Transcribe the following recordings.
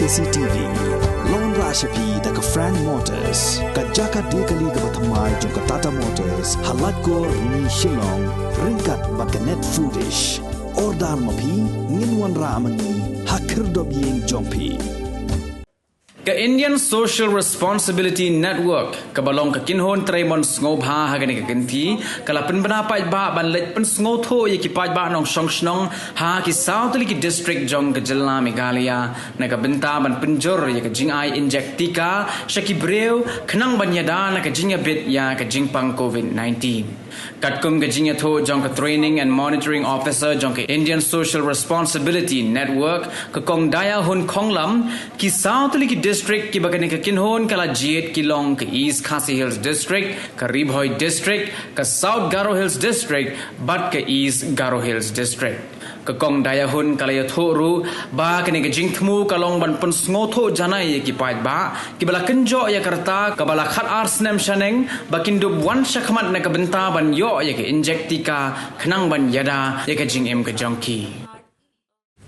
KCTV Lon Rashapi daga Frank Motors kajaka dekali ga bathamai jong Tata Motors halat ko ni Shillong ringkat bakanet foodish ordal mapi nginwan ramani hakir dobyeng jongpi Ka Indian Social Responsibility Network kabalong ka kinhon traymon sngob ha hagani ka ganti kala penbana pa ba ban let pen sngo tho ye ki pa ba nong song snong ha ki South Liki District jong ka Jalna Meghalaya na ka benta ban penjor ye ka jing ai inject tika shaki breu khnang ban yada na ka jing bit ya ka jing pang COVID-19 Katkum ka jing tho jong ka Training and Monitoring Officer jong ka Indian Social Responsibility Network ka kong daya hun khonglam ki South Liki District ki bagani ka kinhon kala Jiet Kilong ka East Khasi Hills District ka Ribhoi District ka South Garo Hills District bat ka East Garo Hills District ka kong daya hun kala ya thoru ba kani ka jing thmu kalong ban pun sngo tho janai ki pait ba ki bala kenjo ya karta ka bala khat ars nem shaneng bakindu wan shakmat na ka benta ban yo ya ka injectika khnang ban yada ya ka jing em ka jongki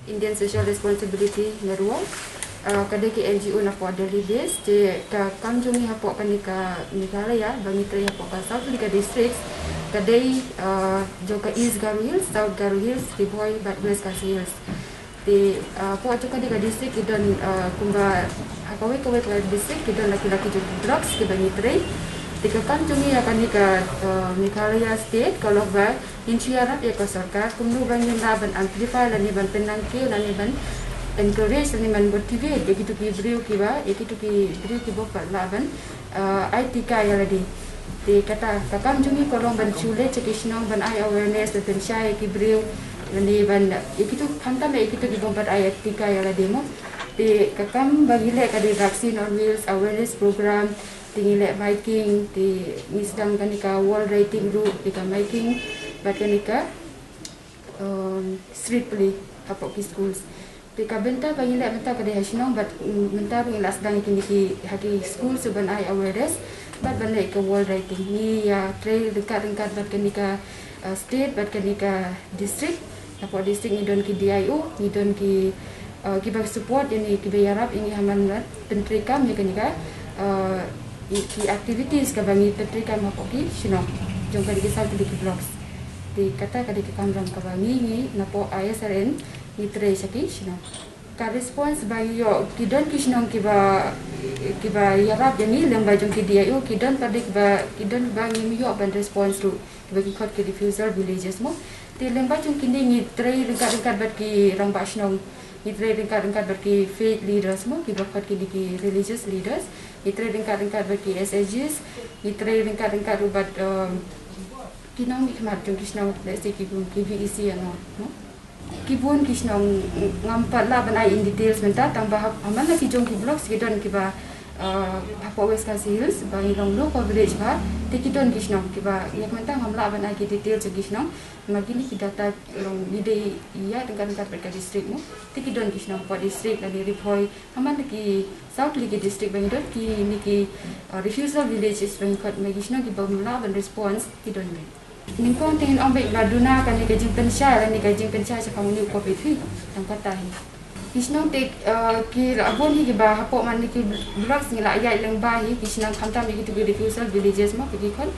Indian Social Responsibility Network kada ki NGO na po daily base te ka kamjungi hapo kanika Meghalaya bangi tre hapo ka South Liki District kadai joka East Garo Hills, South Garo Hills, Ribhoi, West Khasi Hills. Te po ato kadika district idon kumba hakawe ka district idon laki-laki jok drugs ke bangi tre te ka kamjungi kanika Meghalaya state kalau ba insyarap ya ka sarkar kumnu bangi laban amplify lani ban penangki lani ban encourage ni man motivate begitu ki beliau ki ba begitu ki beliau ki bopat laban IT kaya lagi di kata kakam jungi kolong ban chule cekisnong ban ai awareness dan syai ki beliau ni ban begitu hantam begitu ki bopat IT kaya lagi mo di kakam bagi le kadi vaccine on wheels awareness program tinggi le biking di misdang kanika wall rating group di biking bat kanika street play apa ki schools Pika benta bagi lek benta kada hasinong bat benta bagi las dang kini ki haki school suban ai awareness bat ban lek ke wall writing ni ya trail dekat bat kini ka state bat kini ka district apa district ni don ki DIO ni don ki bag support ini ki bayarap ini haman pentrikam ni kini ka ki activities ka bangi pentrikam apa ki sinong jong ka di South Liki blocks di kata kada ki kamram ka bangi ni napo ISRN itre saki sino ka response by yo kidon kisnong kiba yarap yani lembah jong kidia kidon pada kidon bangi yo ban response tu kiba ki khot ki diffuser villages mo te lembah jong kini itre ringkat bat ki rang basnong itre ringkat bat ki faith leaders mo kiba khot ki religious leaders itre ringkat bat ki SSGs itre ringkat bat kinong ikmat jong kisnong lesi ki VEC ano no Kibun kisnong ngampat lah banai in details benta tambah aman lagi jong ki blocks kidon kiba Papua West Khasi Hills bangi long local village ba te kidon kisnong kiba yak menta ngamla banai ki details kisnong magini ki data long ide iya dengan berkat district mo te kidon kisnong po district lagi Ribhoi aman lagi South Liki District bangi dot ki niki refusal villages bangi kot magisnong kiba mla ban response kidon me Ningkong tingin ang baik baduna kan ni kajing pensya dan ni kajing pensya sa kamu ni COVID fi tang kata hi. Kisnong tek ki abon hi ba hapo man ni ki blocks ni la ayat leng ba hi kisnong kamtam ni gitu refusal villages ma pergi kon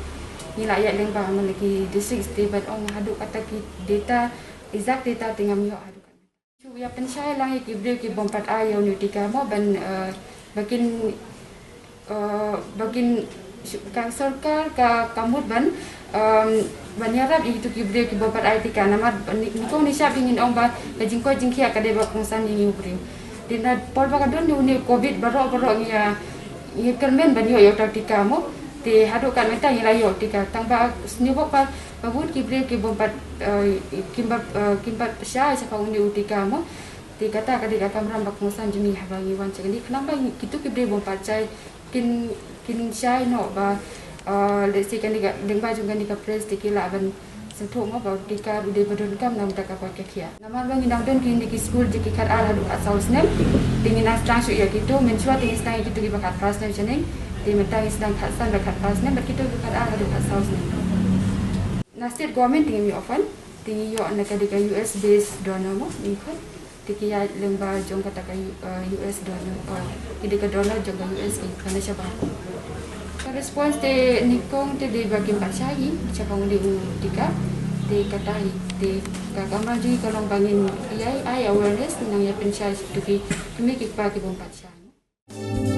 ni la ayat leng ba man ki district state but ong hadu kata ki data exact data tingam yo hadu kan. Chu ya pensya lah ki bre ki bompat ayo ni tika mo ban bagin ka sarkar ka kamut ban banyarap itu kibre ki babat IT kana mar niko ni sya ingin ong ba kajing ko jingki akade ba kongsan ni upri dina pol ba kadon ni COVID baro ya ye kermen ban yo tika mo te hadu kan meta ni layo tika tangba ni ba pa babut kibre ki babat kimbat sya sa ka uni utika mo te kata kade ka kamram ba kongsan jimi habangi wan chagni kenapa kitu kibre bompat chai kin sya no ba let's say kandiga lengba juga nika press tikila ban setu mo ba tika ude badon kam nam taka pakai kia namar bang inang don ki ndiki school jiki kar ala du asal snem tingin as transfer ya gitu menchua tingin stang gitu ki bakat pas nem chene ti mentang isdang khasan bakat pas nem bakito kar ala du asal snem na state government tingin mi often tingi yo anaka dika US based donor mo ni khot tikia lembar jong kata ka US dollar tidak ke dolar jong ka US kana siya ba response te nikong te di bagi pak syai cakap di tiga te kata te kagamar ji kalau bangin ai awareness nang ya pensyai tu ki kami ki pa ki bom pak syai